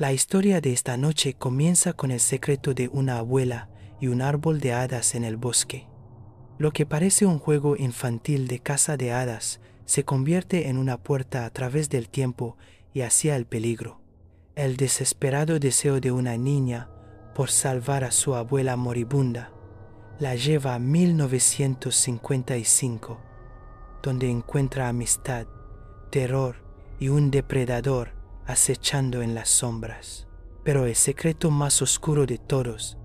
La historia de esta noche comienza con el secreto de una abuela y un árbol de hadas en el bosque. Lo que parece un juego infantil de caza de hadas se convierte en una puerta a través del tiempo y hacia el peligro. El desesperado deseo de una niña por salvar a su abuela moribunda la lleva a 1955, donde encuentra amistad, terror y un depredador acechando en las sombras. Pero el secreto más oscuro de todos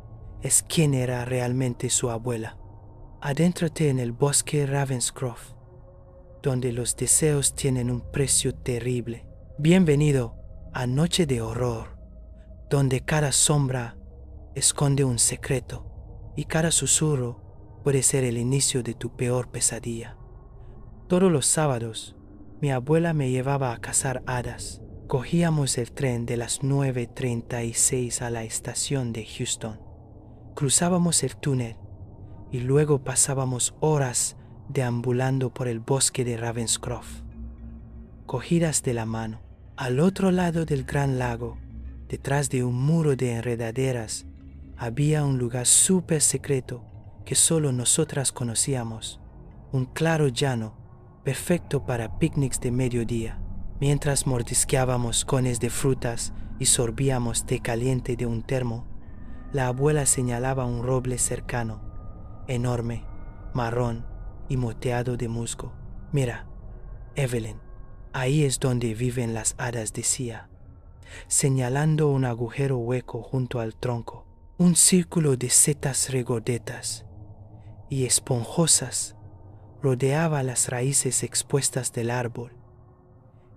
es quién era realmente su abuela. Adéntrate en el bosque Ravenscroft, donde los deseos tienen un precio terrible. Bienvenido a Noche de Horror, donde cada sombra esconde un secreto y cada susurro puede ser el inicio de tu peor pesadilla. Todos los sábados, mi abuela me llevaba a cazar hadas. Cogíamos el tren de las 9:36 a la estación de Houston. Cruzábamos el túnel y luego pasábamos horas deambulando por el bosque de Ravenscroft, cogidas de la mano. Al otro lado del gran lago, detrás de un muro de enredaderas, había un lugar súper secreto que solo nosotras conocíamos, un claro llano perfecto para picnics de mediodía. Mientras mordisqueábamos cones de frutas y sorbíamos té caliente de un termo, la abuela señalaba un roble cercano, enorme, marrón y moteado de musgo. Mira, Evelyn, ahí es donde viven las hadas, decía, señalando un agujero hueco junto al tronco. Un círculo de setas regordetas y esponjosas rodeaba las raíces expuestas del árbol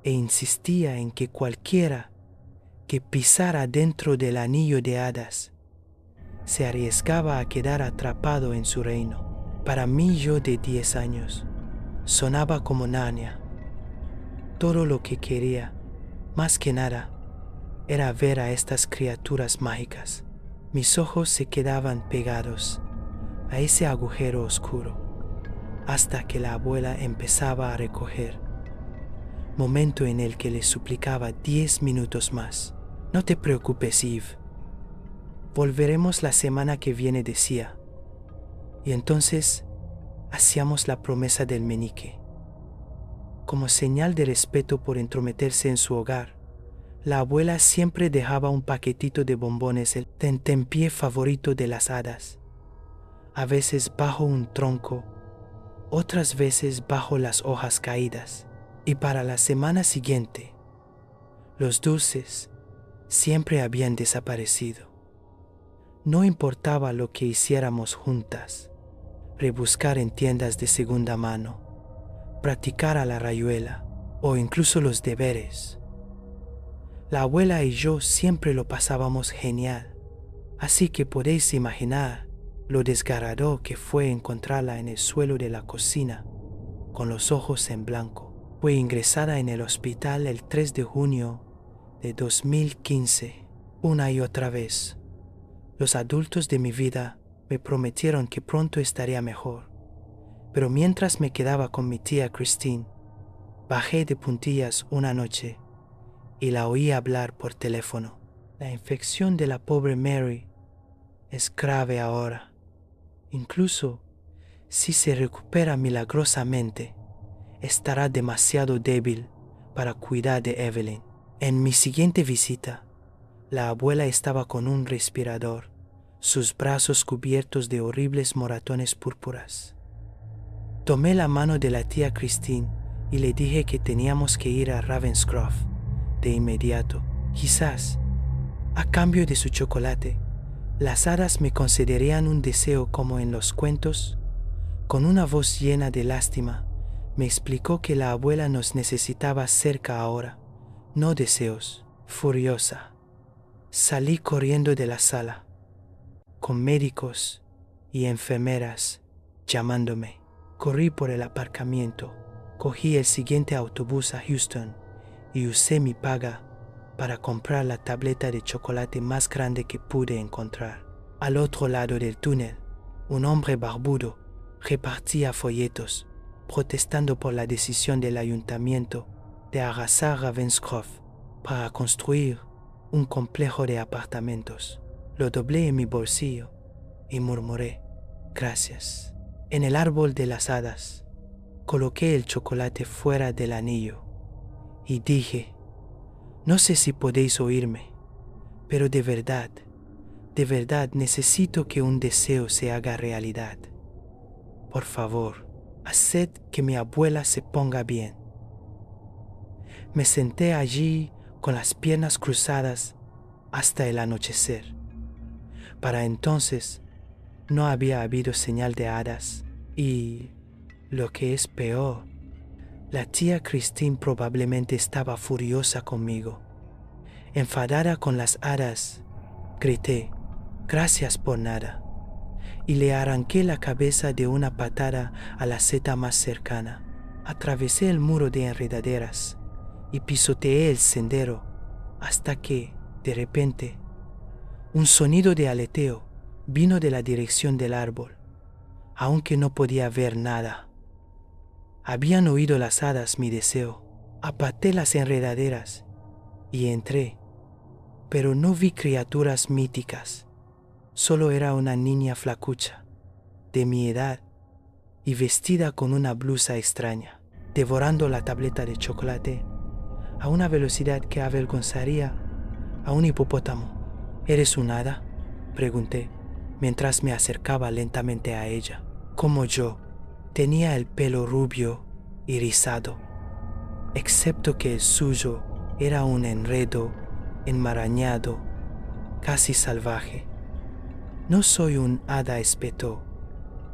e insistía en que cualquiera que pisara dentro del anillo de hadas se arriesgaba a quedar atrapado en su reino. Para mí, yo de 10 años, sonaba como Narnia. Todo lo que quería, más que nada, era ver a estas criaturas mágicas. Mis ojos se quedaban pegados a ese agujero oscuro hasta que la abuela empezaba a recoger, momento en el que le suplicaba 10 minutos más. No te preocupes, Eve. Volveremos la semana que viene, decía. Y entonces hacíamos la promesa del meñique. Como señal de respeto por entrometerse en su hogar, la abuela siempre dejaba un paquetito de bombones, el tentempié favorito de las hadas, a veces bajo un tronco, otras veces bajo las hojas caídas. Y para la semana siguiente, los dulces siempre habían desaparecido. No importaba lo que hiciéramos juntas, rebuscar en tiendas de segunda mano, practicar a la rayuela o incluso los deberes. La abuela y yo siempre lo pasábamos genial, así que podéis imaginar lo desgarrador que fue encontrarla en el suelo de la cocina, con los ojos en blanco. Fue ingresada en el hospital el 3 de junio de 2015, una y otra vez. Los adultos de mi vida me prometieron que pronto estaría mejor, pero mientras me quedaba con mi tía Christine, bajé de puntillas una noche y la oí hablar por teléfono. La infección de la pobre Mary es grave ahora. Incluso si se recupera milagrosamente, estará demasiado débil para cuidar de Evelyn. En mi siguiente visita, la abuela estaba con un respirador, sus brazos cubiertos de horribles moratones púrpuras. Tomé la mano de la tía Christine y le dije que teníamos que ir a Ravenscroft de inmediato. Quizás, a cambio de su chocolate, las hadas me concederían un deseo como en los cuentos. Con una voz llena de lástima, me explicó que la abuela nos necesitaba cerca ahora, no deseos. Furiosa, salí corriendo de la sala, con médicos y enfermeras llamándome. Corrí por el aparcamiento, cogí el siguiente autobús a Houston y usé mi paga para comprar la tableta de chocolate más grande que pude encontrar. Al otro lado del túnel, un hombre barbudo repartía folletos, protestando por la decisión del ayuntamiento de arrasar Ravenscroft para construir un complejo de apartamentos. Lo doblé en mi bolsillo y murmuré, gracias. En el árbol de las hadas, coloqué el chocolate fuera del anillo y dije, no sé si podéis oírme, pero de verdad necesito que un deseo se haga realidad. Por favor, haced que mi abuela se ponga bien. Me senté allí con las piernas cruzadas hasta el anochecer. Para entonces no había habido señal de hadas y, lo que es peor, la tía Christine probablemente estaba furiosa conmigo. Enfadada con las hadas, grité, gracias por nada, y le arranqué la cabeza de una patada a la seta más cercana. Atravesé el muro de enredaderas y pisoteé el sendero hasta que, de repente, un sonido de aleteo vino de la dirección del árbol, aunque no podía ver nada. Habían oído las hadas mi deseo. Aparté las enredaderas y entré, pero no vi criaturas míticas. Solo era una niña flacucha, de mi edad, y vestida con una blusa extraña, devorando la tableta de chocolate a una velocidad que avergonzaría a un hipopótamo. ¿Eres un hada?, pregunté, mientras me acercaba lentamente a ella. Como yo, tenía el pelo rubio y rizado, excepto que el suyo era un enredo enmarañado, casi salvaje. No soy un hada, espetó,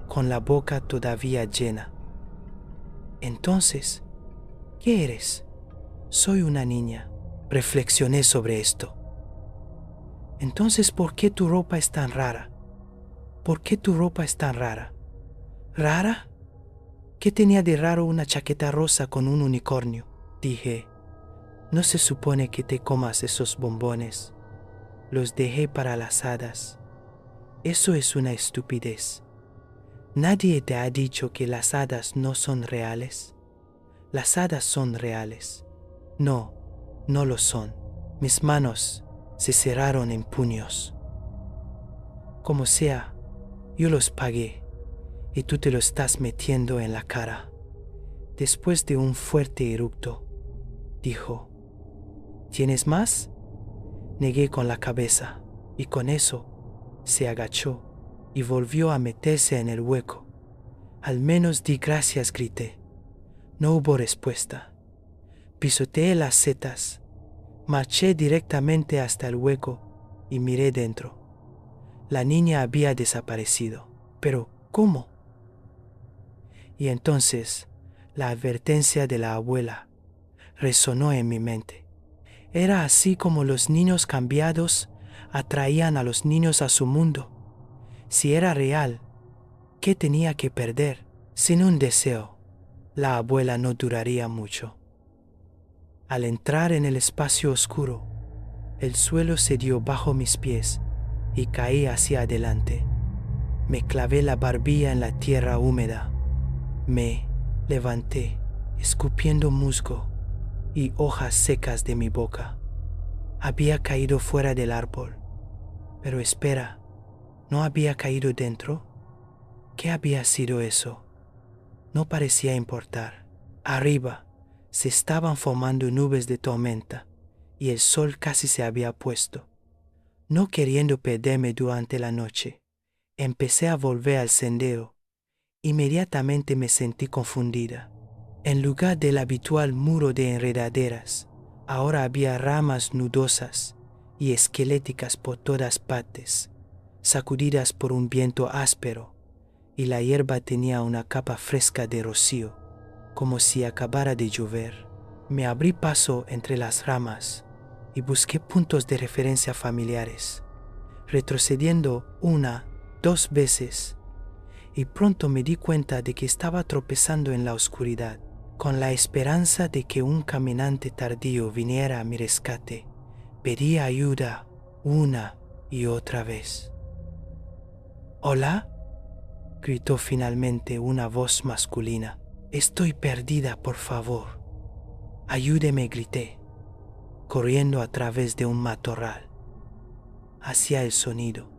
con la boca todavía llena. Entonces, ¿qué eres? Soy una niña. Reflexioné sobre esto. Entonces, ¿por qué tu ropa es tan rara? ¿Por qué tu ropa es tan rara? ¿Rara? ¿Qué tenía de raro una chaqueta rosa con un unicornio? Dije, no se supone que te comas esos bombones. Los dejé para las hadas. Eso es una estupidez. ¿Nadie te ha dicho que las hadas no son reales? Las hadas son reales. No, no lo son. Mis manos se cerraron en puños. Como sea, yo los pagué y tú te lo estás metiendo en la cara. Después de un fuerte eructo, dijo, ¿tienes más? Negué con la cabeza y con eso se agachó y volvió a meterse en el hueco. Al menos di gracias, grité. No hubo respuesta. Pisoteé las setas, marché directamente hasta el hueco y miré dentro. La niña había desaparecido. ¿Pero cómo? Y entonces la advertencia de la abuela resonó en mi mente. Era así como los niños cambiados atraían a los niños a su mundo. Si era real, ¿qué tenía que perder? Sin un deseo, la abuela no duraría mucho. Al entrar en el espacio oscuro, el suelo cedió bajo mis pies y caí hacia adelante. Me clavé la barbilla en la tierra húmeda. Me levanté, escupiendo musgo y hojas secas de mi boca. Había caído fuera del árbol. Pero espera, ¿no había caído dentro? ¿Qué había sido eso? No parecía importar. Arriba se estaban formando nubes de tormenta y el sol casi se había puesto. No queriendo perderme durante la noche, empecé a volver al sendero. Inmediatamente me sentí confundida. En lugar del habitual muro de enredaderas, ahora había ramas nudosas y esqueléticas por todas partes, sacudidas por un viento áspero, y la hierba tenía una capa fresca de rocío, como si acabara de llover. Me abrí paso entre las ramas y busqué puntos de referencia familiares, retrocediendo 1, 2 veces, y pronto me di cuenta de que estaba tropezando en la oscuridad, con la esperanza de que un caminante tardío viniera a mi rescate. Pedí ayuda una y otra vez. ¿Hola?, gritó finalmente una voz masculina. Estoy perdida, por favor. Ayúdeme, grité. corriendo a través de un matorral. Hacía el sonido,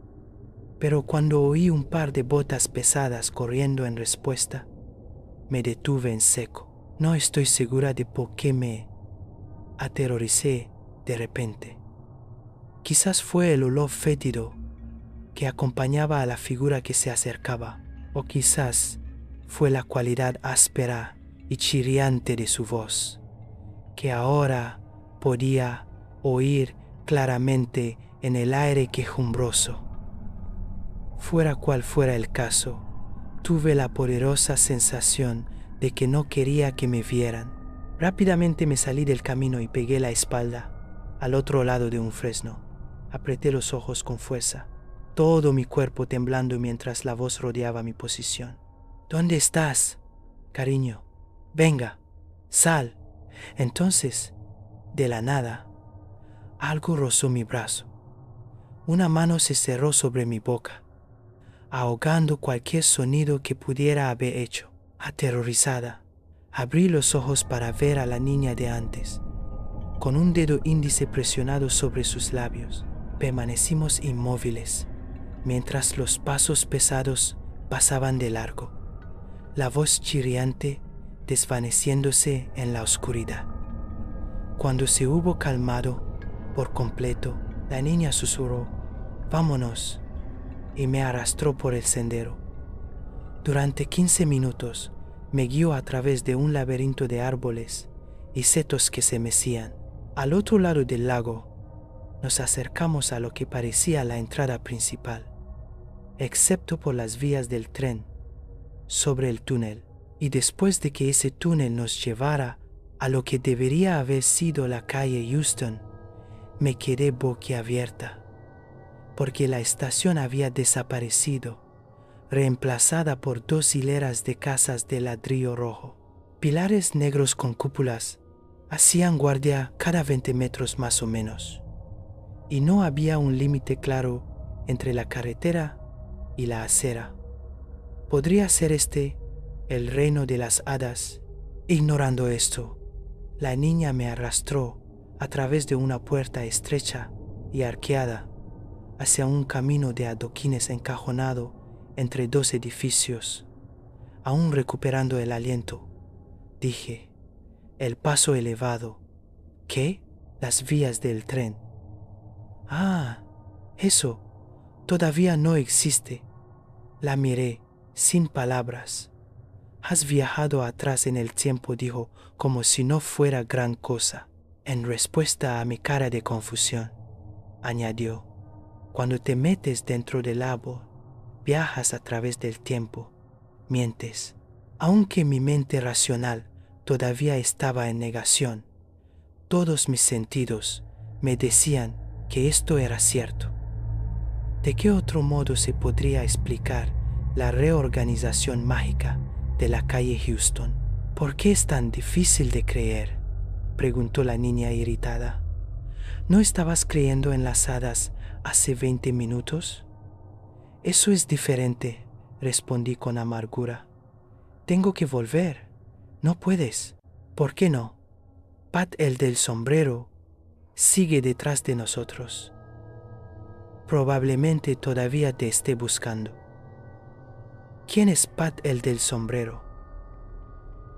pero cuando oí un par de botas pesadas corriendo en respuesta, me detuve en seco. No estoy segura de por qué me aterroricé de repente. Quizás fue el olor fétido que acompañaba a la figura que se acercaba, o quizás fue la cualidad áspera y chirriante de su voz, que ahora podía oír claramente en el aire quejumbroso. Fuera cual fuera el caso, tuve la poderosa sensación de que no quería que me vieran. Rápidamente me salí del camino y pegué la espalda al otro lado de un fresno. Apreté los ojos con fuerza, todo mi cuerpo temblando mientras la voz rodeaba mi posición. ¿Dónde estás, cariño? Venga, sal. Entonces, de la nada, algo rozó mi brazo. Una mano se cerró sobre mi boca, ahogando cualquier sonido que pudiera haber hecho. Aterrorizada, abrí los ojos para ver a la niña de antes. Con un dedo índice presionado sobre sus labios, permanecimos inmóviles, mientras los pasos pesados pasaban de largo, la voz chirriante desvaneciéndose en la oscuridad. Cuando se hubo calmado por completo, la niña susurró, «Vámonos», y me arrastró por el sendero. Durante 15 minutos me guió a través de un laberinto de árboles y setos que se mecían. Al otro lado del lago, nos acercamos a lo que parecía la entrada principal, excepto por las vías del tren sobre el túnel. Y después de que ese túnel nos llevara a lo que debería haber sido la calle Houston, me quedé boquiabierta, porque la estación había desaparecido, reemplazada por 2 hileras de casas de ladrillo rojo. Pilares negros con cúpulas hacían guardia cada 20 metros más o menos, y no había un límite claro entre la carretera y la acera. ¿Podría ser este el reino de las hadas? Ignorando esto, la niña me arrastró a través de una puerta estrecha y arqueada hacia un camino de adoquines encajonado entre 2 edificios. Aún recuperando el aliento, dije, el paso elevado. ¿Qué? Las vías del tren. Ah, eso todavía no existe. La miré, sin palabras. Has viajado atrás en el tiempo, dijo, como si no fuera gran cosa. En respuesta a mi cara de confusión, añadió, cuando te metes dentro del árbol, viajas a través del tiempo. Mientes. Aunque mi mente racional todavía estaba en negación, todos mis sentidos me decían que esto era cierto. ¿De qué otro modo se podría explicar la reorganización mágica de la calle Houston? ¿Por qué es tan difícil de creer?, preguntó la niña irritada. ¿No estabas creyendo en las hadas hace 20 minutos? Eso es diferente, respondí con amargura. Tengo que volver. No puedes. ¿Por qué no? Pat, el del sombrero, sigue detrás de nosotros. Probablemente todavía te esté buscando. ¿Quién es Pat, el del sombrero?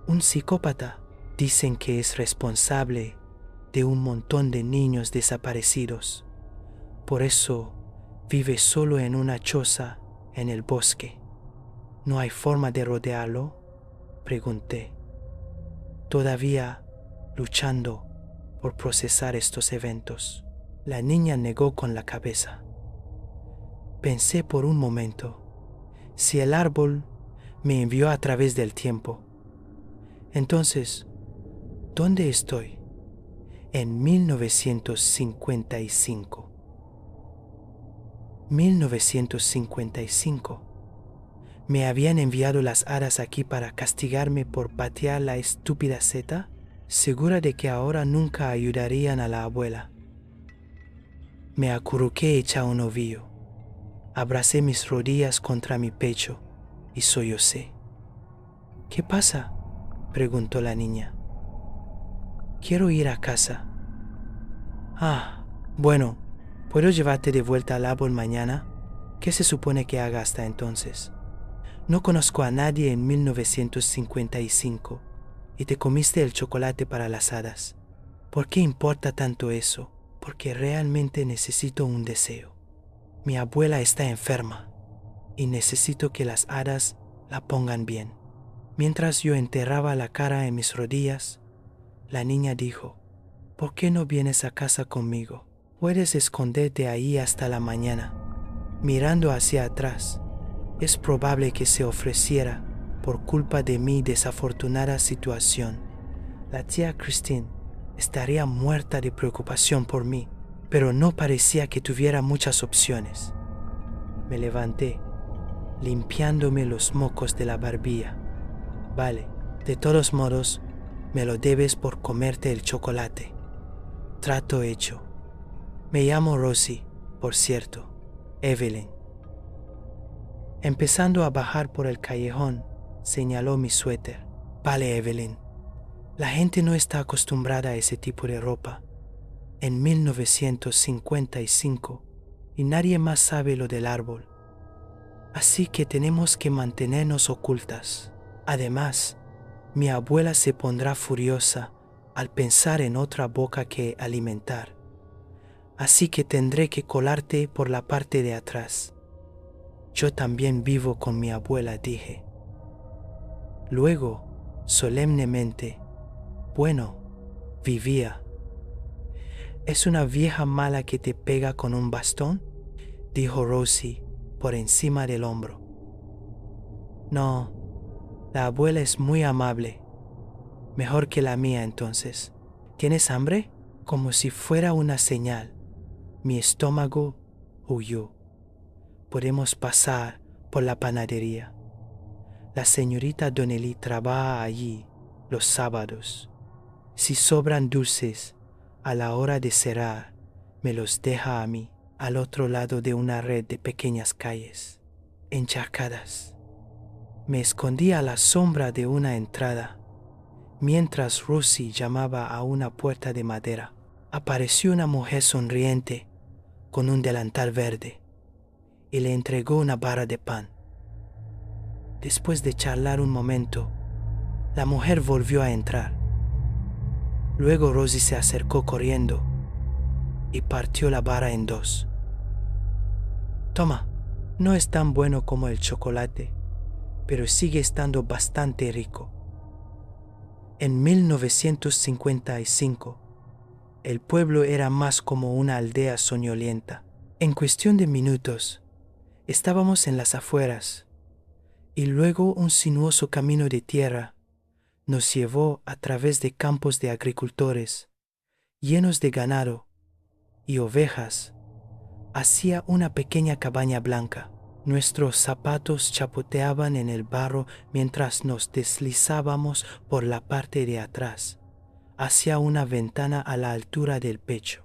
Un psicópata. Dicen que es responsable de un montón de niños desaparecidos. Por eso vive solo en una choza en el bosque. ¿No hay forma de rodearlo?, pregunté, todavía luchando por procesar estos eventos. La niña negó con la cabeza. Pensé por un momento, si el árbol me envió a través del tiempo, entonces, ¿dónde estoy? En 1955. 1955. ¿Me habían enviado las hadas aquí para castigarme por patear la estúpida seta? Segura de que ahora nunca ayudarían a la abuela. Me acurruqué hecha un ovillo. Abracé mis rodillas contra mi pecho y sollocé. ¿Qué pasa?, preguntó la niña. Quiero ir a casa. Bueno, ¿puedo llevarte de vuelta al árbol mañana? ¿Qué se supone que haga hasta entonces? No conozco a nadie en 1955 y te comiste el chocolate para las hadas. ¿Por qué importa tanto eso? Porque realmente necesito un deseo. Mi abuela está enferma y necesito que las hadas la pongan bien. Mientras yo enterraba la cara en mis rodillas, la niña dijo, ¿por qué no vienes a casa conmigo? Puedes esconderte ahí hasta la mañana. Mirando hacia atrás, es probable que se ofreciera por culpa de mi desafortunada situación. La tía Christine estaría muerta de preocupación por mí, pero no parecía que tuviera muchas opciones. Me levanté, limpiándome los mocos de la barbilla. Vale, de todos modos, me lo debes por comerte el chocolate. Trato hecho. Me llamo Rosie, por cierto, Evelyn. Empezando a bajar por el callejón, señaló mi suéter. Vale, Evelyn. La gente no está acostumbrada a ese tipo de ropa. En 1955, y nadie más sabe lo del árbol. Así que tenemos que mantenernos ocultas. Además, mi abuela se pondrá furiosa al pensar en otra boca que alimentar. Así que tendré que colarte por la parte de atrás. Yo también vivo con mi abuela, dije. Luego, solemnemente, bueno, vivía. ¿Es una vieja mala que te pega con un bastón?, dijo Rosie por encima del hombro. No, la abuela es muy amable. Mejor que la mía entonces. ¿Tienes hambre? Como si fuera una señal. Mi estómago huyó. Podemos pasar por la panadería. La señorita Donnelly trabaja allí los sábados. Si sobran dulces a la hora de cerrar, me los deja a mí al otro lado de una red de pequeñas calles encharcadas. Me escondí a la sombra de una entrada. Mientras Rosie llamaba a una puerta de madera, apareció una mujer sonriente con un delantal verde y le entregó una barra de pan. Después de charlar un momento, la mujer volvió a entrar. Luego Rosie se acercó corriendo y partió la barra en dos. Toma, no es tan bueno como el chocolate, pero sigue estando bastante rico. En 1955, el pueblo era más como una aldea soñolienta. En cuestión de minutos, estábamos en las afueras, y luego un sinuoso camino de tierra nos llevó a través de campos de agricultores, llenos de ganado y ovejas, hacia una pequeña cabaña blanca. Nuestros zapatos chapoteaban en el barro mientras nos deslizábamos por la parte de atrás, hacia una ventana a la altura del pecho.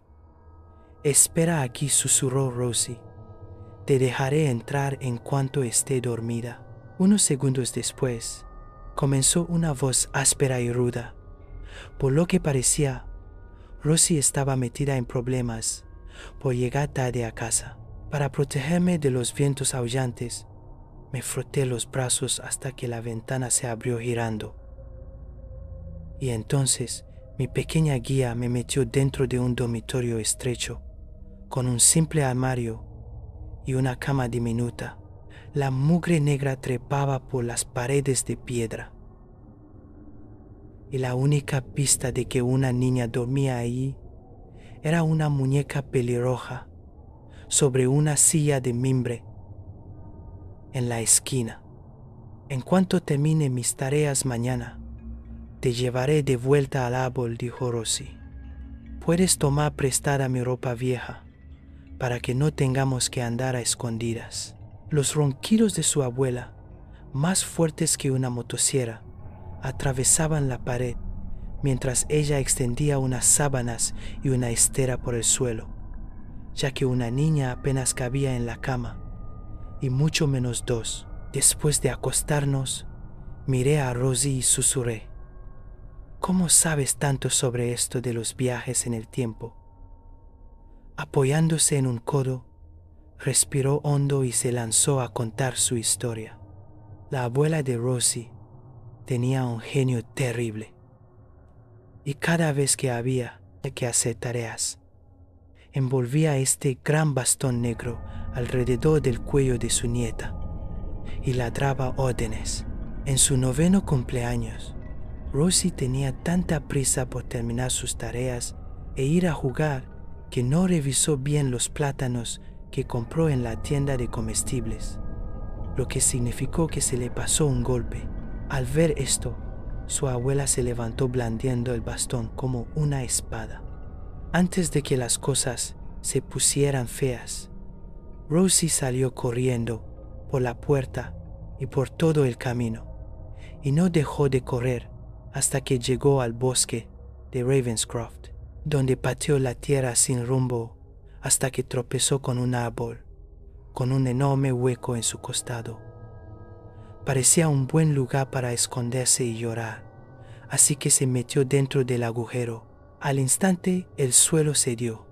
Espera aquí, susurró Rosie. Te dejaré entrar en cuanto esté dormida. Unos segundos después, comenzó una voz áspera y ruda. Por lo que parecía, Rosie estaba metida en problemas por llegar tarde a casa. Para protegerme de los vientos aullantes, me froté los brazos hasta que la ventana se abrió girando. Y entonces mi pequeña guía me metió dentro de un dormitorio estrecho, con un simple armario y una cama diminuta. La mugre negra trepaba por las paredes de piedra. Y la única pista de que una niña dormía allí era una muñeca pelirroja sobre una silla de mimbre en la esquina. En cuanto termine mis tareas mañana, te llevaré de vuelta al árbol, dijo Rosie. Puedes tomar prestada mi ropa vieja para que no tengamos que andar a escondidas. Los ronquidos de su abuela, más fuertes que una motosierra, atravesaban la pared mientras ella extendía unas sábanas y una estera por el suelo, ya que una niña apenas cabía en la cama, y mucho menos dos. Después de acostarnos, miré a Rosie y susurré: ¿Cómo sabes tanto sobre esto de los viajes en el tiempo? Apoyándose en un codo, respiró hondo y se lanzó a contar su historia. La abuela de Rosie tenía un genio terrible, y cada vez que había que hacer tareas, envolvía este gran bastón negro alrededor del cuello de su nieta y ladraba órdenes. En su 9º cumpleaños, Rosie tenía tanta prisa por terminar sus tareas e ir a jugar que no revisó bien los plátanos que compró en la tienda de comestibles, lo que significó que se le pasó un golpe. Al ver esto, su abuela se levantó blandiendo el bastón como una espada. Antes de que las cosas se pusieran feas, Rosie salió corriendo por la puerta y por todo el camino, y no dejó de correr hasta que llegó al bosque de Ravenscroft, donde pateó la tierra sin rumbo hasta que tropezó con un árbol, con un enorme hueco en su costado. Parecía un buen lugar para esconderse y llorar, así que se metió dentro del agujero. Al instante el suelo cedió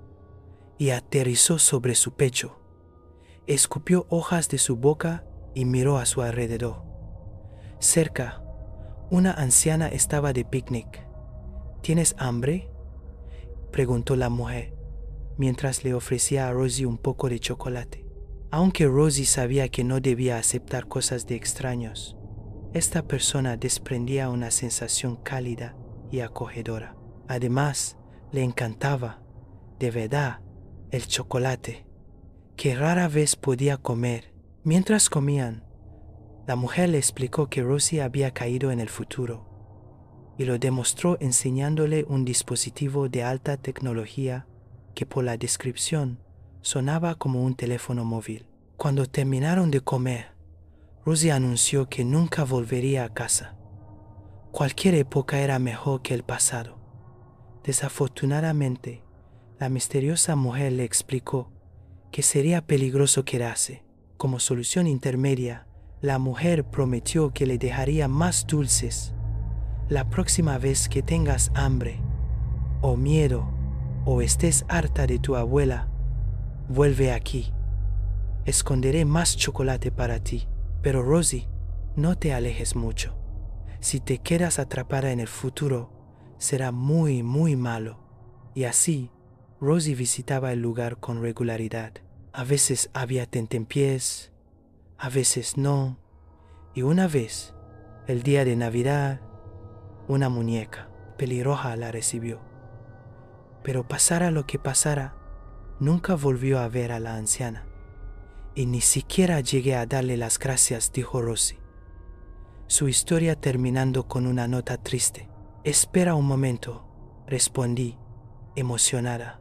y aterrizó sobre su pecho. Escupió hojas de su boca y miró a su alrededor. Cerca, una anciana estaba de picnic. ¿Tienes hambre?, preguntó la mujer, mientras le ofrecía a Rosie un poco de chocolate. Aunque Rosie sabía que no debía aceptar cosas de extraños, esta persona desprendía una sensación cálida y acogedora. Además, le encantaba, de verdad, el chocolate, que rara vez podía comer. Mientras comían, la mujer le explicó que Rosie había caído en el futuro, y lo demostró enseñándole un dispositivo de alta tecnología que por la descripción sonaba como un teléfono móvil. Cuando terminaron de comer, Rosie anunció que nunca volvería a casa. Cualquier época era mejor que el pasado. Desafortunadamente, la misteriosa mujer le explicó que sería peligroso quedarse. Como solución intermedia, la mujer prometió que le dejaría más dulces. La próxima vez que tengas hambre, o miedo, o estés harta de tu abuela, vuelve aquí. Esconderé más chocolate para ti. Pero Rosie, no te alejes mucho. Si te quedas atrapada en el futuro, será muy, muy malo. Y así, Rosie visitaba el lugar con regularidad. A veces había tentempiés, a veces no. Y una vez, el día de Navidad, una muñeca pelirroja la recibió. Pero pasara lo que pasara, nunca volvió a ver a la anciana. Y ni siquiera llegué a darle las gracias, dijo Rosie, su historia terminando con una nota triste. Espera un momento, respondí, emocionada.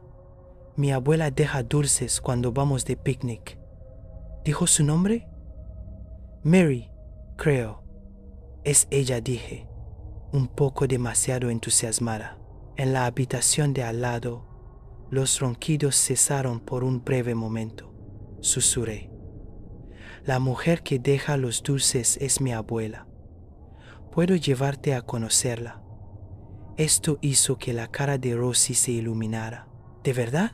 Mi abuela deja dulces cuando vamos de picnic. ¿Dijo su nombre? Mary, creo. Es ella, dije, un poco demasiado entusiasmada. En la habitación de al lado, los ronquidos cesaron por un breve momento. Susurré. La mujer que deja los dulces es mi abuela. Puedo llevarte a conocerla. Esto hizo que la cara de Rosie se iluminara. ¿De verdad?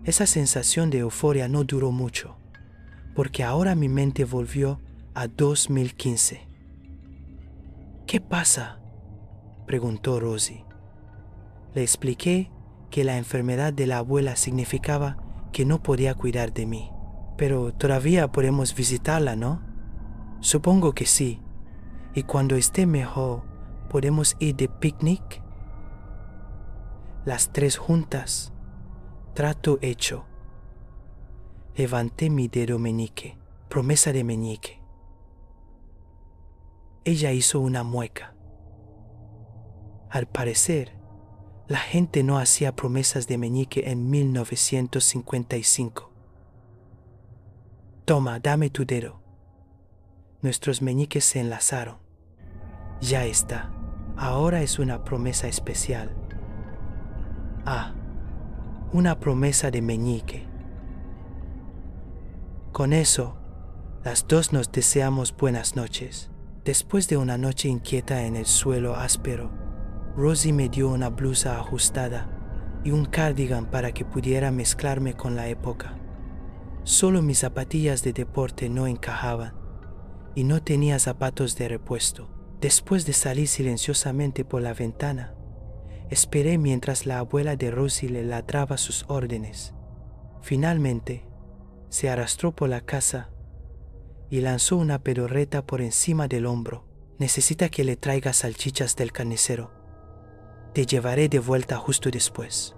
Esa sensación de euforia no duró mucho, porque ahora mi mente volvió a 2015. ¿Qué pasa?, preguntó Rosie. Le expliqué que la enfermedad de la abuela significaba que no podía cuidar de mí. Pero todavía podemos visitarla, ¿no? Supongo que sí. Y cuando esté mejor, ¿podemos ir de picnic? Las tres juntas. Trato hecho. Levanté mi dedo meñique. Promesa de meñique. Ella hizo una mueca. Al parecer, la gente no hacía promesas de meñique en 1955. Toma, dame tu dedo. Nuestros meñiques se enlazaron. Ya está. Ahora es una promesa especial. Ah, una promesa de meñique. Con eso, las dos nos deseamos buenas noches. Después de una noche inquieta en el suelo áspero, Rosie me dio una blusa ajustada y un cardigan para que pudiera mezclarme con la época. Solo mis zapatillas de deporte no encajaban y no tenía zapatos de repuesto. Después de salir silenciosamente por la ventana, esperé mientras la abuela de Rosie le ladraba sus órdenes. Finalmente, se arrastró por la casa y lanzó una pedorreta por encima del hombro. «Necesita que le traiga salchichas del carnicero. Te llevaré de vuelta justo después».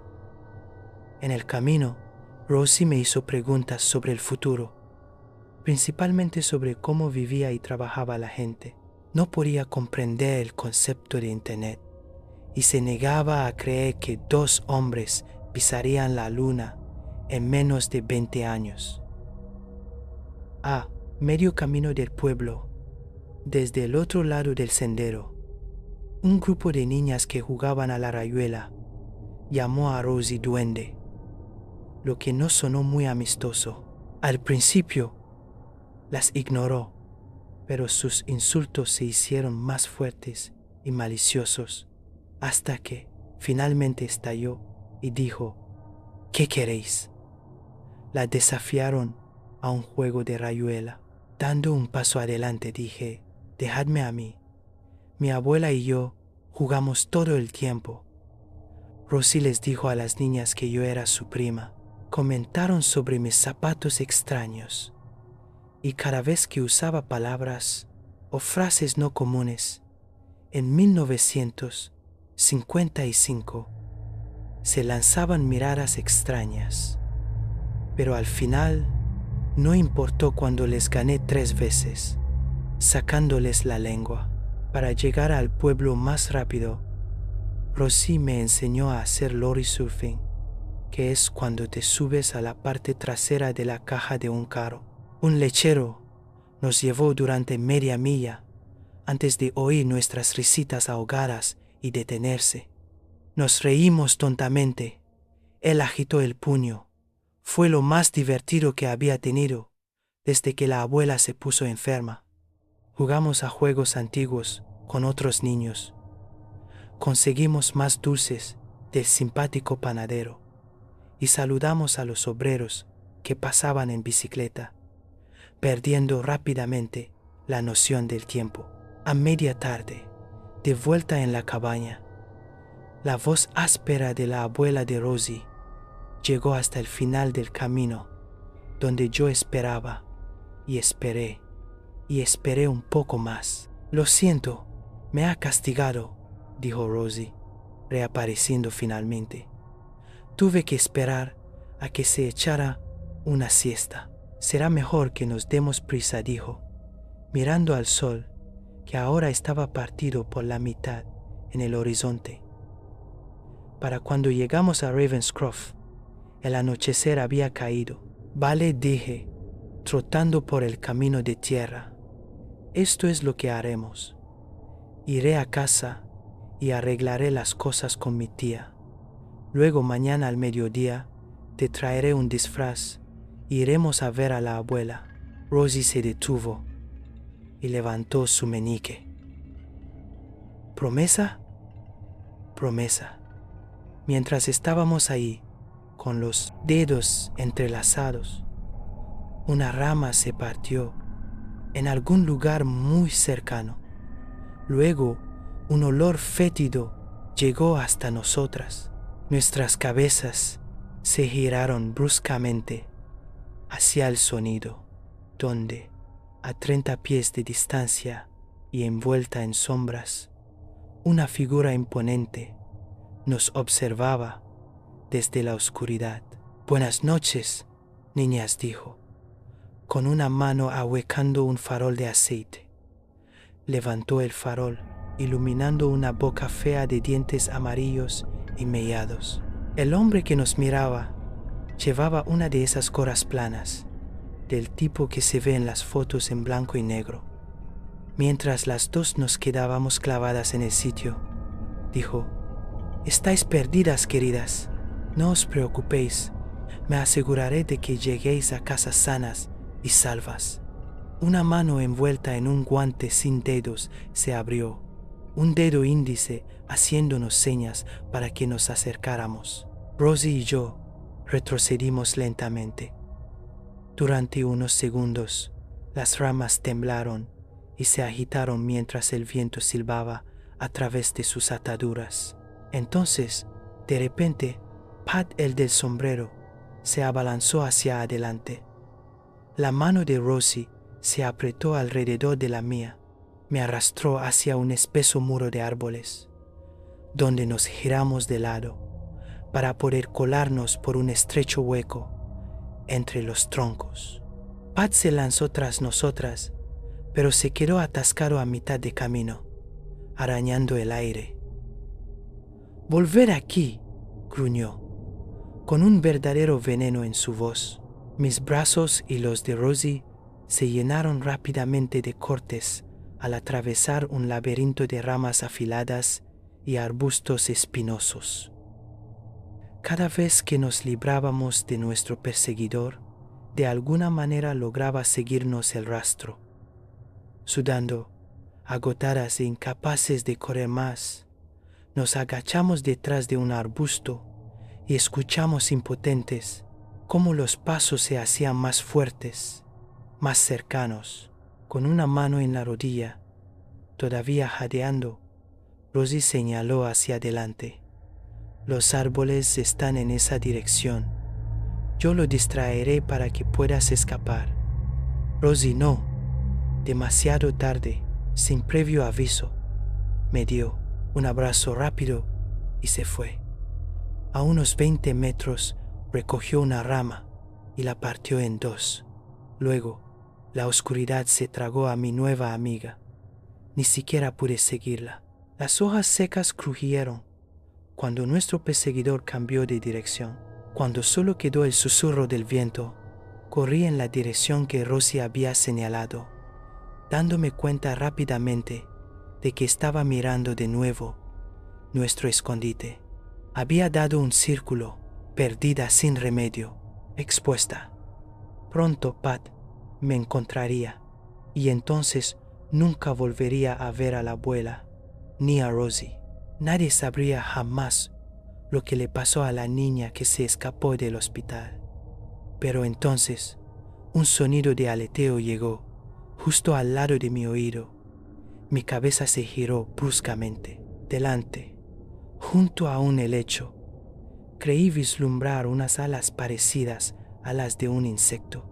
En el camino, Rosie me hizo preguntas sobre el futuro, principalmente sobre cómo vivía y trabajaba la gente. No podía comprender el concepto de Internet y se negaba a creer que 2 hombres pisarían la luna en menos de 20 años. A medio camino del pueblo, desde el otro lado del sendero, un grupo de niñas que jugaban a la rayuela llamó a Rosie duende, lo que no sonó muy amistoso. Al principio, las ignoró, pero sus insultos se hicieron más fuertes y maliciosos, hasta que finalmente estalló y dijo: «¿Qué queréis?». La desafiaron a un juego de rayuela. Dando un paso adelante dije: «Dejadme a mí. Mi abuela y yo jugamos todo el tiempo». Rosie les dijo a las niñas que yo era su prima. Comentaron sobre mis zapatos extraños y cada vez que usaba palabras o frases no comunes. En 1955 se lanzaban miradas extrañas, pero al final no importó cuando les gané 3 veces, sacándoles la lengua. Para llegar al pueblo más rápido, Rosie me enseñó a hacer lorry surfing, que es cuando te subes a la parte trasera de la caja de un carro. Un lechero nos llevó durante media milla antes de oír nuestras risitas ahogadas y detenerse. Nos reímos tontamente. Él agitó el puño. Fue lo más divertido que había tenido desde que la abuela se puso enferma. Jugamos a juegos antiguos con otros niños. Conseguimos más dulces del simpático panadero y saludamos a los obreros que pasaban en bicicleta, perdiendo rápidamente la noción del tiempo. A media tarde, de vuelta en la cabaña, la voz áspera de la abuela de Rosie llegó hasta el final del camino, donde yo esperaba y esperé un poco más. «Lo siento, me ha castigado», dijo Rosie, reapareciendo finalmente. «Tuve que esperar a que se echara una siesta. Será mejor que nos demos prisa», dijo, mirando al sol, que ahora estaba partido por la mitad en el horizonte. Para cuando llegamos a Ravenscroft, el anochecer había caído. «Vale», dije, trotando por el camino de tierra. «Esto es lo que haremos. Iré a casa y arreglaré las cosas con mi tía. Luego mañana al mediodía te traeré un disfraz e iremos a ver a la abuela». Rosie se detuvo y levantó su meñique. «¿Promesa?». «Promesa». Mientras estábamos ahí, con los dedos entrelazados, una rama se partió en algún lugar muy cercano. Luego, un olor fétido llegó hasta nosotras. Nuestras cabezas se giraron bruscamente hacia el sonido, donde, a 30 pies de distancia y envuelta en sombras, una figura imponente nos observaba desde la oscuridad. «Buenas noches, niñas», dijo, con una mano ahuecando un farol de aceite. Levantó el farol, iluminando una boca fea de dientes amarillos y mellados. El hombre que nos miraba llevaba una de esas gorras planas, del tipo que se ve en las fotos en blanco y negro. Mientras las dos nos quedábamos clavadas en el sitio, dijo: «Estáis perdidas, queridas. No os preocupéis. Me aseguraré de que lleguéis a casa sanas y salvas». Una mano envuelta en un guante sin dedos se abrió, un dedo índice haciéndonos señas para que nos acercáramos. Rosie y yo retrocedimos lentamente. Durante unos segundos, las ramas temblaron y se agitaron mientras el viento silbaba a través de sus ataduras. Entonces, de repente, Pat, el del sombrero, se abalanzó hacia adelante. La mano de Rosie se apretó alrededor de la mía, me arrastró hacia un espeso muro de árboles, donde nos giramos de lado para poder colarnos por un estrecho hueco entre los troncos. Pat se lanzó tras nosotras, pero se quedó atascado a mitad de camino, arañando el aire. «¡Volver aquí!», gruñó, con un verdadero veneno en su voz. Mis brazos y los de Rosie se llenaron rápidamente de cortes al atravesar un laberinto de ramas afiladas y arbustos espinosos. Cada vez que nos librábamos de nuestro perseguidor, de alguna manera lograba seguirnos el rastro. Sudando, agotadas e incapaces de correr más, nos agachamos detrás de un arbusto y escuchamos impotentes cómo los pasos se hacían más fuertes, más cercanos. Con una mano en la rodilla, todavía jadeando, Rosie señaló hacia adelante. «Los árboles están en esa dirección. Yo lo distraeré para que puedas escapar». «Rosie, no». Demasiado tarde, sin previo aviso, me dio un abrazo rápido y se fue. A unos 20 metros recogió una rama y la partió en dos. Luego, la oscuridad se tragó a mi nueva amiga. Ni siquiera pude seguirla. Las hojas secas crujieron cuando nuestro perseguidor cambió de dirección. Cuando solo quedó el susurro del viento, corrí en la dirección que Rosie había señalado, dándome cuenta rápidamente de que estaba mirando de nuevo nuestro escondite. Había dado un círculo, perdida sin remedio, expuesta. Pronto Pat me encontraría, y entonces nunca volvería a ver a la abuela, ni a Rosie. Nadie sabría jamás lo que le pasó a la niña que se escapó del hospital. Pero entonces, un sonido de aleteo llegó, justo al lado de mi oído. Mi cabeza se giró bruscamente. Delante, junto a un helecho, creí vislumbrar unas alas parecidas a las de un insecto,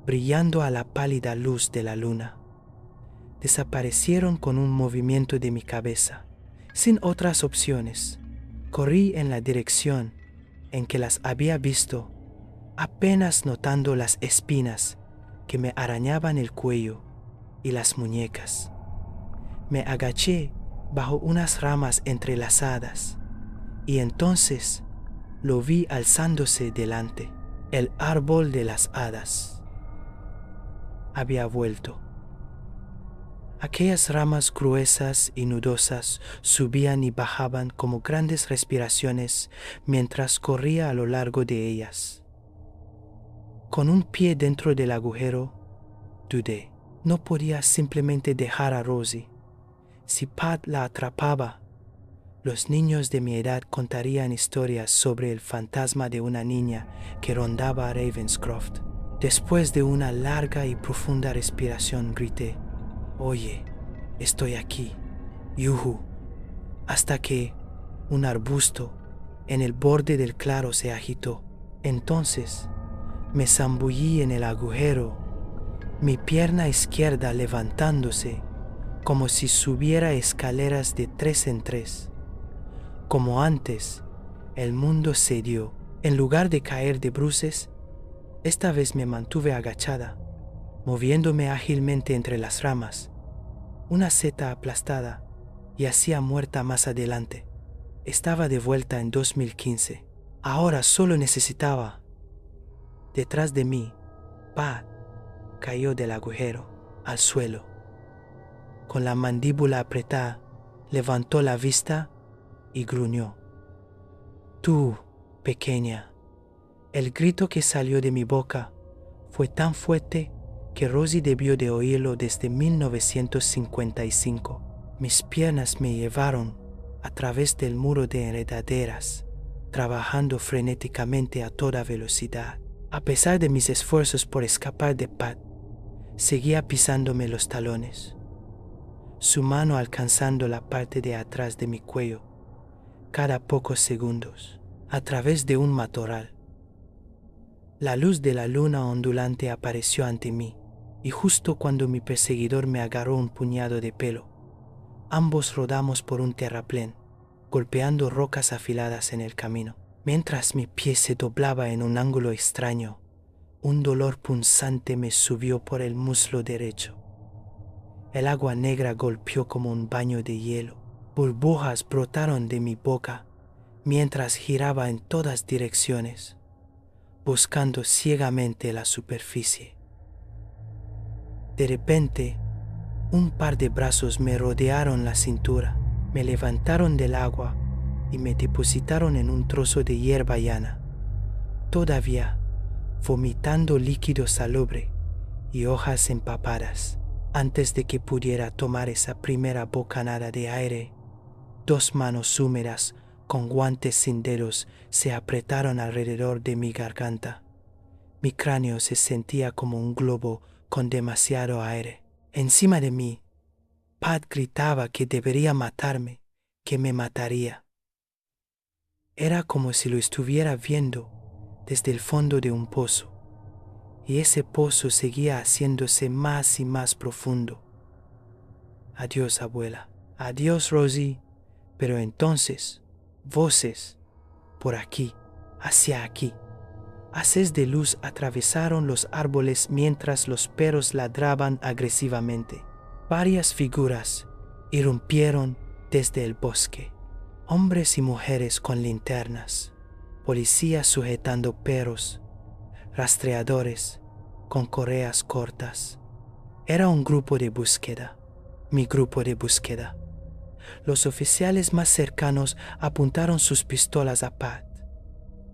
brillando a la pálida luz de la luna. Desaparecieron con un movimiento de mi cabeza. Sin otras opciones, corrí en la dirección en que las había visto, apenas notando las espinas que me arañaban el cuello y las muñecas. Me agaché bajo unas ramas entrelazadas y entonces lo vi alzándose delante. El árbol de las hadas había vuelto. Aquellas ramas gruesas y nudosas subían y bajaban como grandes respiraciones mientras corría a lo largo de ellas. Con un pie dentro del agujero, dudé. No podía simplemente dejar a Rosie. Si Pat la atrapaba, los niños de mi edad contarían historias sobre el fantasma de una niña que rondaba a Ravenscroft. Después de una larga y profunda respiración, grité: «Oye, estoy aquí, yuhu», hasta que un arbusto en el borde del claro se agitó. Entonces me zambullí en el agujero, mi pierna izquierda levantándose como si subiera escaleras de 3 en 3. Como antes, el mundo cedió. En lugar de caer de bruces, esta vez me mantuve agachada, moviéndome ágilmente entre las ramas. Una seta aplastada yacía muerta más adelante. Estaba de vuelta en 2015. Ahora solo necesitaba. Detrás de mí, Pat cayó del agujero al suelo. Con la mandíbula apretada, levantó la vista y gruñó: «Tú, pequeña». El grito que salió de mi boca fue tan fuerte que Rosie debió de oírlo desde 1955. Mis piernas me llevaron a través del muro de enredaderas trabajando frenéticamente a toda velocidad. A pesar de mis esfuerzos por escapar de Pat, seguía pisándome los talones, su mano alcanzando la parte de atrás de mi cuello cada pocos segundos, a través de un matorral. La luz de la luna ondulante apareció ante mí, y justo cuando mi perseguidor me agarró un puñado de pelo, ambos rodamos por un terraplén, golpeando rocas afiladas en el camino. Mientras mi pie se doblaba en un ángulo extraño, un dolor punzante me subió por el muslo derecho. El agua negra golpeó como un baño de hielo. Burbujas brotaron de mi boca mientras giraba en todas direcciones, buscando ciegamente la superficie. De repente, un par de brazos me rodearon la cintura, me levantaron del agua y me depositaron en un trozo de hierba llana, todavía vomitando líquido salobre y hojas empapadas. Antes de que pudiera tomar esa primera bocanada de aire, 2 manos húmedas con guantes sin dedos se apretaron alrededor de mi garganta. Mi cráneo se sentía como un globo con demasiado aire. Encima de mí, Pat gritaba que debería matarme, que me mataría. Era como si lo estuviera viendo desde el fondo de un pozo, y ese pozo seguía haciéndose más y más profundo. Adiós, abuela. Adiós, Rosie. Pero entonces, voces, por aquí, hacia aquí. Haces de luz atravesaron los árboles mientras los perros ladraban agresivamente. Varias figuras irrumpieron desde el bosque. Hombres y mujeres con linternas, policías sujetando perros, rastreadores con correas cortas. Era un grupo de búsqueda, mi grupo de búsqueda. Los oficiales más cercanos apuntaron sus pistolas a Pat,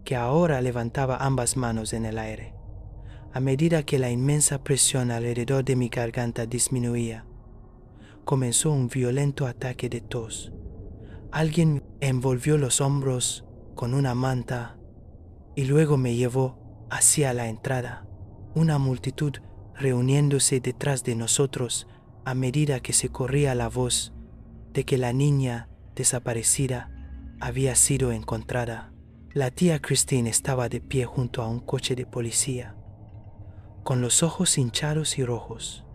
que ahora levantaba ambas manos en el aire. A medida que la inmensa presión alrededor de mi garganta disminuía, comenzó un violento ataque de tos. Alguien envolvió los hombros con una manta y luego me llevó hacia la entrada. Una multitud reuniéndose detrás de nosotros a medida que se corría la voz de que la niña desaparecida había sido encontrada. La tía Christine estaba de pie junto a un coche de policía, con los ojos hinchados y rojos.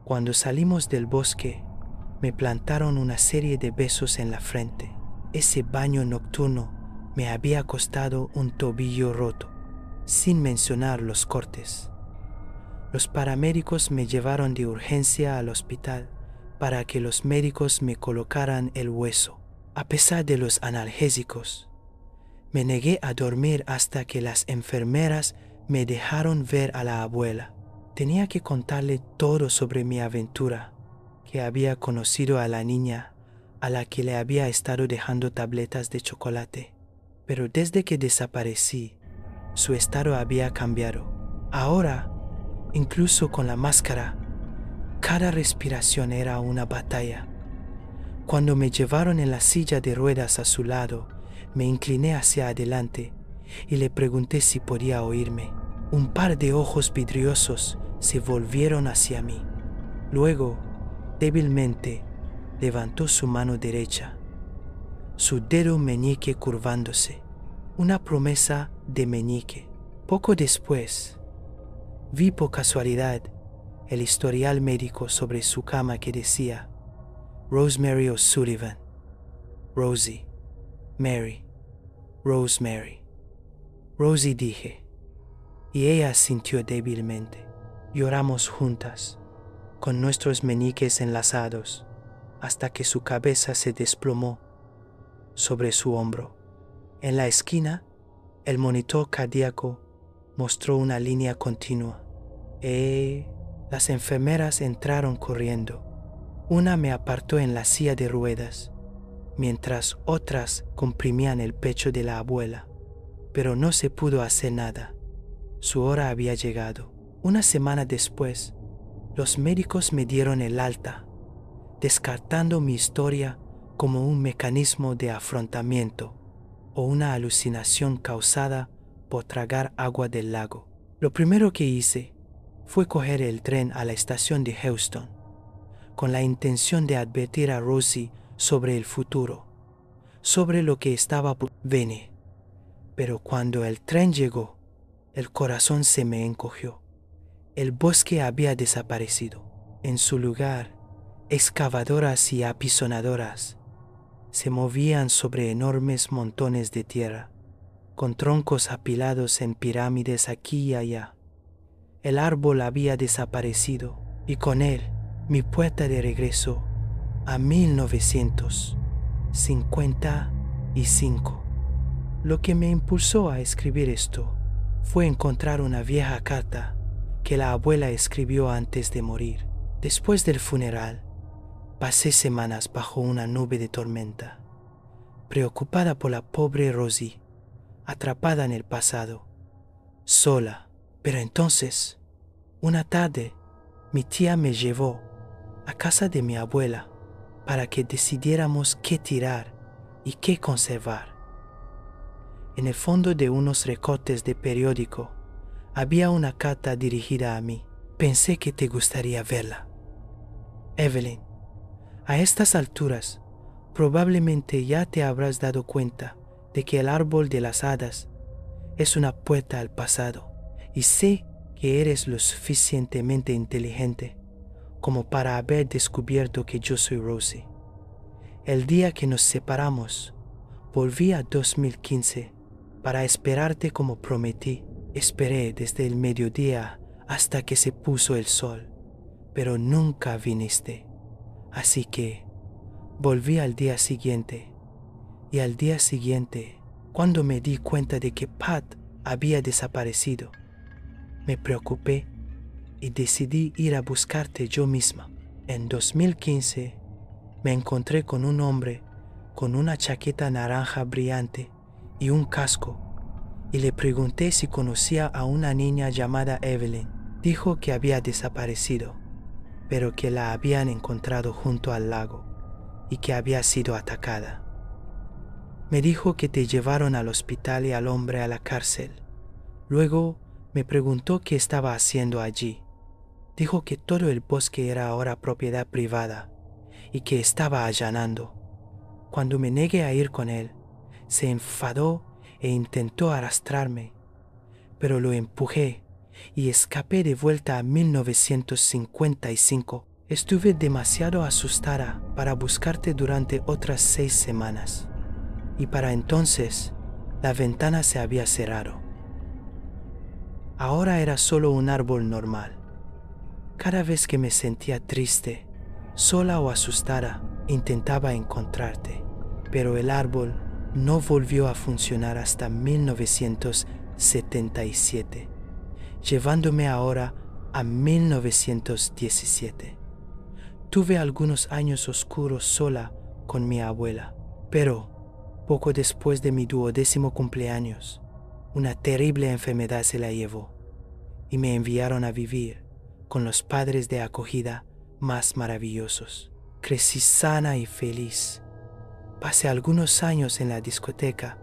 Cuando salimos del bosque, me plantaron una serie de besos en la frente. Ese baño nocturno me había costado un tobillo roto, sin mencionar los cortes. Los paramédicos me llevaron de urgencia al hospital para que los médicos me colocaran el hueso. A pesar de los analgésicos, me negué a dormir hasta que las enfermeras me dejaron ver a la abuela. Tenía que contarle todo sobre mi aventura, que había conocido a la niña a la que le había estado dejando tabletas de chocolate. Pero desde que desaparecí, su estado había cambiado. Ahora, incluso con la máscara, cada respiración era una batalla. Cuando me llevaron en la silla de ruedas a su lado, me incliné hacia adelante y le pregunté si podía oírme. Un par de ojos vidriosos se volvieron hacia mí. Luego, débilmente, levantó su mano derecha, su dedo meñique curvándose, una promesa de meñique. Poco después, vi por casualidad el historial médico sobre su cama que decía Rosemary O'Sullivan, Rosie, Mary, Rosemary. Rosie dije, y ella asintió débilmente. Lloramos juntas, con nuestros meñiques enlazados, hasta que su cabeza se desplomó sobre su hombro. En la esquina, el monitor cardíaco mostró una línea continua. Las enfermeras entraron corriendo. Una me apartó en la silla de ruedas, mientras otras comprimían el pecho de la abuela. Pero no se pudo hacer nada. Su hora había llegado. Una semana después, los médicos me dieron el alta, descartando mi historia como un mecanismo de afrontamiento. o una alucinación causada por tragar agua del lago. Lo primero que hice fue coger el tren a la estación de Houston, con la intención de advertir a Rosie sobre el futuro, sobre lo que estaba por venir. Pero cuando el tren llegó, el corazón se me encogió. El bosque había desaparecido. En su lugar, excavadoras y apisonadoras se movían sobre enormes montones de tierra, con troncos apilados en pirámides aquí y allá. El árbol había desaparecido y con él mi puerta de regreso a 1955. Lo que me impulsó a escribir esto fue encontrar una vieja carta que la abuela escribió antes de morir. Después del funeral, pasé semanas bajo una nube de tormenta, preocupada por la pobre Rosie, atrapada en el pasado, sola. Pero entonces, una tarde, mi tía me llevó a casa de mi abuela para que decidiéramos qué tirar y qué conservar. En el fondo de unos recortes de periódico había una carta dirigida a mí. Pensé que te gustaría verla. Evelyn, a estas alturas, probablemente ya te habrás dado cuenta de que el árbol de las hadas es una puerta al pasado, y sé que eres lo suficientemente inteligente como para haber descubierto que yo soy Rosie. El día que nos separamos, volví a 2015 para esperarte como prometí. Esperé desde el mediodía hasta que se puso el sol, pero nunca viniste. Así que volví al día siguiente, y al día siguiente, cuando me di cuenta de que Pat había desaparecido, me preocupé y decidí ir a buscarte yo misma. En 2015 me encontré con un hombre con una chaqueta naranja brillante y un casco, y le pregunté si conocía a una niña llamada Evelyn. Dijo que había desaparecido, pero que la habían encontrado junto al lago y que había sido atacada. Me dijo que te llevaron al hospital y al hombre a la cárcel. Luego me preguntó qué estaba haciendo allí. Dijo que todo el bosque era ahora propiedad privada y que estaba allanando. Cuando me negué a ir con él, se enfadó e intentó arrastrarme, pero lo empujé y escapé de vuelta a 1955. Estuve demasiado asustada para buscarte durante otras 6 semanas, y para entonces la ventana se había cerrado. Ahora era solo un árbol normal. Cada vez que me sentía triste, sola o asustada, intentaba encontrarte, pero el árbol no volvió a funcionar hasta 1977, llevándome ahora a 1917. Tuve algunos años oscuros sola con mi abuela, pero poco después de mi 12º cumpleaños, una terrible enfermedad se la llevó y me enviaron a vivir con los padres de acogida más maravillosos. Crecí sana y feliz. Pasé algunos años en la discoteca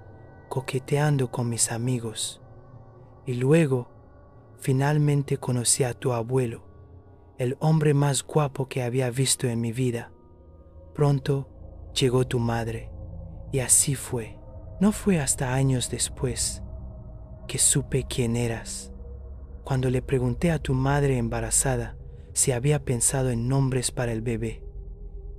coqueteando con mis amigos, y luego finalmente conocí a tu abuelo, el hombre más guapo que había visto en mi vida. Pronto llegó tu madre, y así fue. No fue hasta años después que supe quién eras. Cuando le pregunté a tu madre embarazada si había pensado en nombres para el bebé,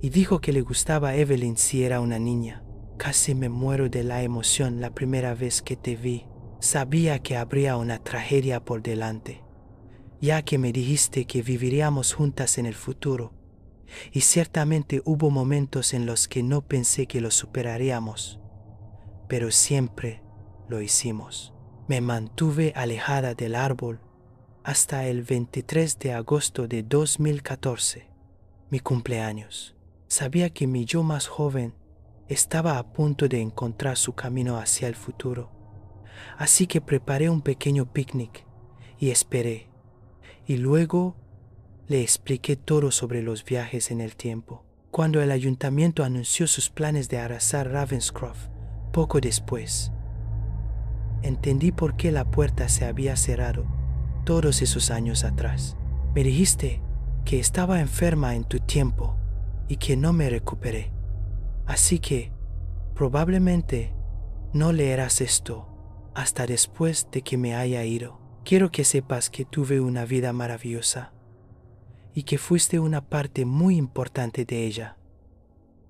y dijo que le gustaba Evelyn si era una niña, casi me muero de la emoción la primera vez que te vi. Sabía que habría una tragedia por delante, ya que me dijiste que viviríamos juntas en el futuro, y ciertamente hubo momentos en los que no pensé que lo superaríamos, pero siempre lo hicimos. Me mantuve alejada del árbol hasta el 23 de agosto de 2014, mi cumpleaños. Sabía que mi yo más joven estaba a punto de encontrar su camino hacia el futuro, así que preparé un pequeño picnic y esperé. Y luego le expliqué todo sobre los viajes en el tiempo. Cuando el ayuntamiento anunció sus planes de arrasar Ravenscroft Poco después, entendí por qué la puerta se había cerrado todos esos años atrás. Me dijiste que estaba enferma en tu tiempo y que no me recuperé. Así que probablemente no leerás esto hasta después de que me haya ido. Quiero que sepas que tuve una vida maravillosa y que fuiste una parte muy importante de ella.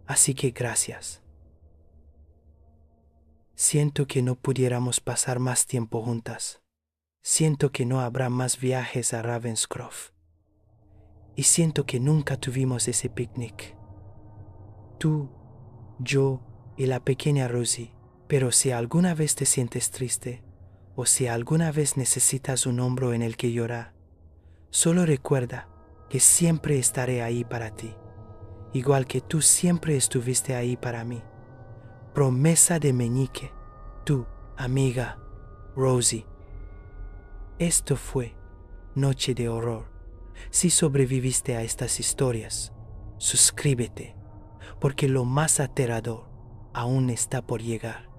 Así que gracias. Siento que no pudiéramos pasar más tiempo juntas. Siento que no habrá más viajes a Ravenscroft. Y siento que nunca tuvimos ese picnic. Tú, yo y la pequeña Rosie. Pero si alguna vez te sientes triste, o si alguna vez necesitas un hombro en el que llorar, solo recuerda que siempre estaré ahí para ti, igual que tú siempre estuviste ahí para mí. Promesa de meñique, tu amiga Rosie. Esto fue Noche de Horror. Si sobreviviste a estas historias, suscríbete, porque lo más aterrador aún está por llegar.